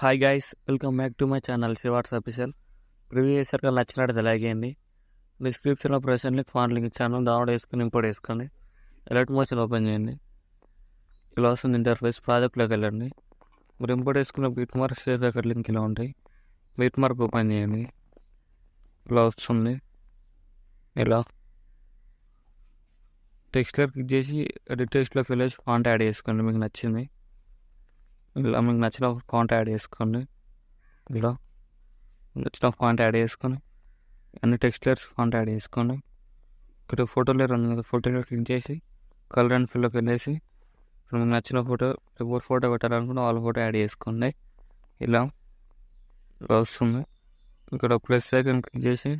Hi guys, welcome back to my channel Shivarts official. Review చేసాక నచ్చినట్టు like చేయండి. డిస్క్రిప్షన్లో ప్రెసెంట్ లింక్ ఫాన్ లింక్ ఇచ్చాను, డౌన్లోడ్ చేసుకుని ఇంపోర్ట్ చేసుకోండి. ఎలర్ట్ మోషన్ ఓపెన్ చేయండి. ఇలా వస్తుంది ఇంటర్ఫేస్. ప్రాజెక్ట్లోకి వెళ్ళండి. మీరు ఇంపోర్ట్ చేసుకున్న bit mark share record link ఇలా ఉంటాయి. బిట్ మార్క్ ఓపెన్ చేయండి. ఇలా వస్తుంది. ఇలా టెక్స్ట్లో క్లిక్ చేసి టెక్స్ట్లోకి వెళ్ళేసి ఫాంట్ యాడ్ చేసుకోండి. మీకు నచ్చింది ఇలా మీకు నచ్చిన ఫాంట్ యాడ్ చేసుకోండి. ఇలా నచ్చిన ఫాంట్ యాడ్ చేసుకొని అన్ని టెక్స్ట్లర్స్ ఫాంట్ యాడ్ చేసుకోండి. ఇక్కడ ఫోటోలో ఉంది, ఫోటోలో క్లిక్ చేసి కలర్ అండ్ ఫిల్లోకి వెళ్ళేసి ఇప్పుడు మీకు నచ్చిన ఫోటో ఎవరు ఫోటో పెట్టాలనుకుంటే వాళ్ళ ఫోటో యాడ్ చేసుకోండి. ఇలా వస్తుంది. ఇక్కడ ప్లస్ ఐకాన్ క్లిక్ చేసి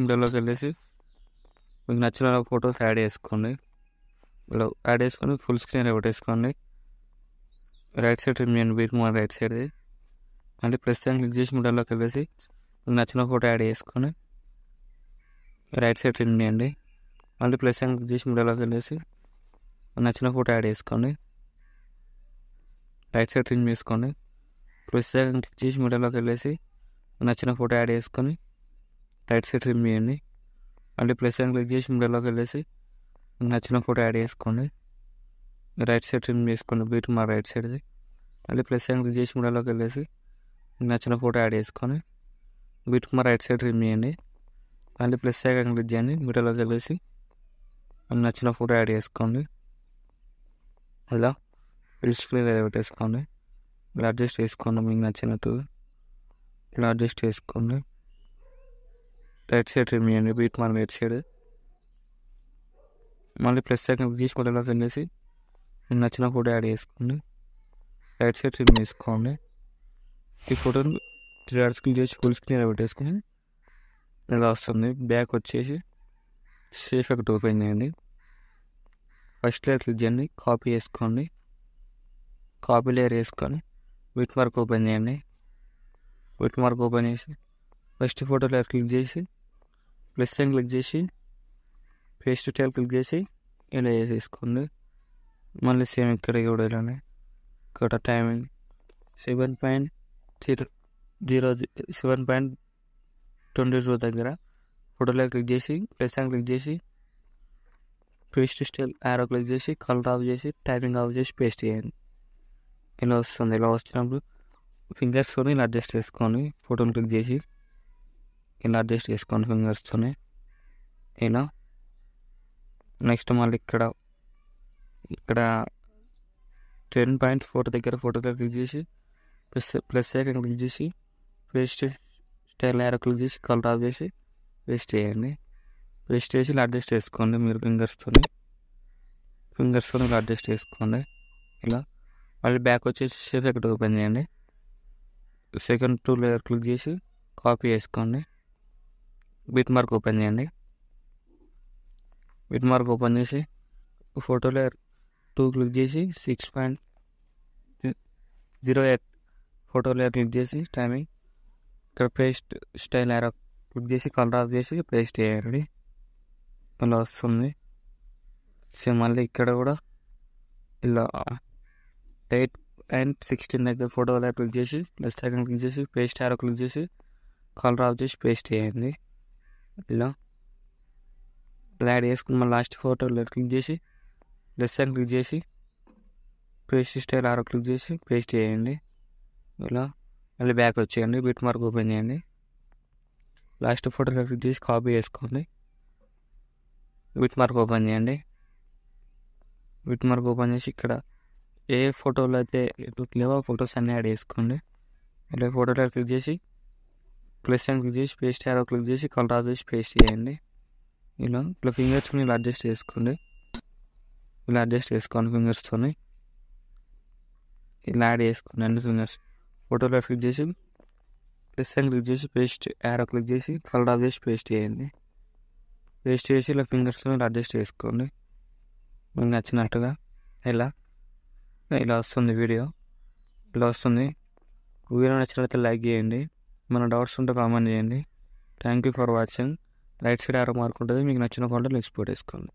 మిడిల్లోకి వెళ్ళేసి మీకు నచ్చిన ఫోటోస్ యాడ్ చేసుకోండి. ఇలా యాడ్ చేసుకొని ఫుల్ స్క్రీన్ పెట్టేసుకోండి. రైట్ సైడ్ ట్రిమ్ చేయండి, బీట్ మార్క్ రైట్ సైడ్. మళ్ళీ ప్లస్ సైన్ క్లిక్ చేసి మిడిల్లోకి వెళ్ళేసి మీకు నచ్చిన ఫోటో యాడ్ చేసుకొని రైట్ సైడ్ ట్రిమ్ చేయండి. మళ్ళీ ప్లస్ సైన్ క్లిక్ చేసి మిడిల్లోకి వెళ్ళేసి నచ్చిన ఫోటో యాడ్ చేసుకోండి. రైట్ సైడ్ ట్రిమ్ చేసుకోండి. ప్లస్ సైన్ క్లిక్ చేసి మిడిల్లోకి వెళ్ళేసి నచ్చిన ఫోటో యాడ్ చేసుకొని రైట్ సైడ్ ట్రిమ్ చేయండి. మళ్ళీ ప్లస్ సైన్ క్లిక్ చేసి మిడిల్లోకి వెళ్ళేసి నచ్చిన ఫోటో యాడ్ చేసుకోండి. రైట్ సైడ్ ట్రిమ్ చేసుకోండి, బీట్ మార్క్ రైట్ సైడ్ది. మళ్ళీ ప్లస్ సైన్ క్లిక్ చేసి మిడిల్లోకి వెళ్ళేసి నచ్చిన ఫోటో యాడ్ చేసుకొని beat mark right side trim చేయండి. మళ్ళీ ప్లస్ ఐకాన్ క్లిక్ చేయండి, మిడిల్లోకి వెళ్ళేసి నచ్చిన ఫోటో యాడ్ చేసుకోండి. అలా ఫుల్ స్క్రీన్ పెట్టేసుకోండి. ఇలా అడ్జస్ట్ చేసుకోండి మీకు నచ్చినట్టు. ఇలా అడ్జస్ట్ చేసుకోండి. రైట్ సైడ్ ట్రిమ్ చేయండి, బీట్ మార్క్ రైట్ సైడ్. మళ్ళీ ప్లస్ ఐకాన్ క్లిక్ చేసి మిడిల్లోకి వెళ్ళేసి మీకు నచ్చిన ఫోటో యాడ్ చేసుకోండి. రైట్ సైడ్ ట్రిమ్ చేసుకోండి. ఈ ఫోటోని 3 hours క్లిక్ చేసి ఫుల్ స్క్రీన్ పెట్టేసుకుని ఇలా వస్తుంది. బ్యాక్ వచ్చేసి సేఫ్ ఎఫెక్ట్ ఓపెన్ చేయండి. ఫస్ట్ లేయర్ క్లిక్ చేయండి, కాపీ చేసుకోండి. కాపీ లేయర్ వేసుకొని బిట్ మార్క్ ఓపెన్ చేయండి. బిట్ మార్క్ ఓపెన్ చేసి ఫస్ట్ ఫోటో లేయర్ క్లిక్ చేసి ప్లస్ సైన్ క్లిక్ చేసి పేస్ట్ టైల్ క్లిక్ చేసి ఇలా వేసేసుకోండి. మళ్ళీ సేమ్ ఇక్కడ కూడా ఇలానే ఇక్కడ టైమింగ్ 7.22 దగ్గర ఫోటోలో క్లిక్ చేసి ప్లస్ సైన్ క్లిక్ చేసి పేస్ట్ స్టైల్ యారో క్లిక్ చేసి కలర్ ఆఫ్ చేసి టైపింగ్ ఆఫ్ చేసి పేస్ట్ చేయండి. ఇలా వస్తుంది. ఇలా వచ్చినప్పుడు ఫింగర్స్తోని ఇలా అడ్జస్ట్ చేసుకోండి. ఫోటోని క్లిక్ చేసి ఇలా అడ్జస్ట్ చేసుకోండి ఫింగర్స్తోని. ఇలా నెక్స్ట్ మళ్ళీ ఇక్కడ 10.4 దగ్గర ఫోటోలో క్లిక్ చేసి ప్లస్ ఐకాన్ క్లిక్ చేసి పేస్ట్ స్టైల్ యారో క్లిక్ చేసి కలర్ ఆఫ్ చేసి పేస్ట్ చేయండి. పేస్ట్ చేసి ఇలా అడ్జస్ట్ చేసుకోండి. మీరు ఫింగర్స్తోని ఇలా అడ్జస్ట్ చేసుకోండి. ఇలా మళ్ళీ బ్యాక్ వచ్చేసి సేఫ్ ఎఫెక్ట్ ఓపెన్ చేయండి. సెకండ్ 2 లేయర్ క్లిక్ చేసి కాపీ చేసుకోండి. బిట్ మార్క్ ఓపెన్ చేయండి. బిట్ మార్క్ ఓపెన్ చేసి ఫోటో లేయర్ 2 క్లిక్ చేసి 6.08 ఫోటో లేయర్ క్లిక్ చేసి టైమింగ్ ఇక్కడ పేస్ట్ స్టైల్ యారో క్లిక్ చేసి కలర్ ఆఫ్ చేసి పేస్ట్ చేయండి. ఇలా వస్తుంది. సేమ్ మళ్ళీ ఇక్కడ కూడా ఇలా 8.16 దగ్గర ఫోటో లేయర్ క్లిక్ చేసి ప్లస్ ఐకాన్ క్లిక్ చేసి పేస్ట్ యారో క్లిక్ చేసి కలర్ ఆఫ్ చేసి పేస్ట్ చేయండి. ఇలా యాడ్ చేసుకుని మళ్ళీ లాస్ట్ ఫోటో లేయర్ క్లిక్ చేసి ప్లస్ ఐకాన్ క్లిక్ చేసి పేస్ట్ స్టైల్ యారో క్లిక్ చేసి పేస్ట్ చేయండి. ఇలా మళ్ళీ బ్యాక్ వచ్చేయండి. బిట్ మార్క్ ఓపెన్ చేయండి. లాస్ట్ ఫోటోలో క్లిక్ చేసి కాపీ చేసుకోండి. బిట్ మార్క్ ఓపెన్ చేయండి. బిట్ మార్క్ ఓపెన్ చేసి ఇక్కడ ఏ ఫోటోలో అయితే లేవో ఫొటోస్ అన్నీ యాడ్ చేసుకోండి. ఇలా ఫోటోలో క్లిక్ చేసి ప్లస్ అని క్లిక్ చేసి పేస్ట్ యారో క్లిక్ చేసి కలర్ ఆఫ్ చేసి పేస్ట్ చేయండి. ఇలా ఫింగర్స్ని ఇలా అడ్జస్ట్ చేసుకోండి. ఇలా అడ్జస్ట్ చేసుకోండి ఫింగర్స్తోని. ఇలా యాడ్ చేసుకోండి అన్ని ఫింగర్స్. ఫోటోలో క్లిక్ చేసి ప్లస్ అని క్లిక్ చేసి పేస్ట్ యారో క్లిక్ చేసి కలర్ ఆఫ్ చేసి పేస్ట్ చేయండి. పేస్ట్ చేసి ఇలా ఫింగర్స్తో ఇలా అడ్జస్ట్ చేసుకోండి మీకు నచ్చినట్టుగా. ఇలా వస్తుంది వీడియో. ఇలా వస్తుంది. వీడియో నచ్చినట్లయితే లైక్ చేయండి. మన డౌట్స్ ఉంటే కామెంట్ చేయండి. Thank you for watching. Right side arrow mark ఉంటుంది, మీకు నచ్చిన ఫోటోలు ఎక్స్పోర్ట్ చేసుకోండి.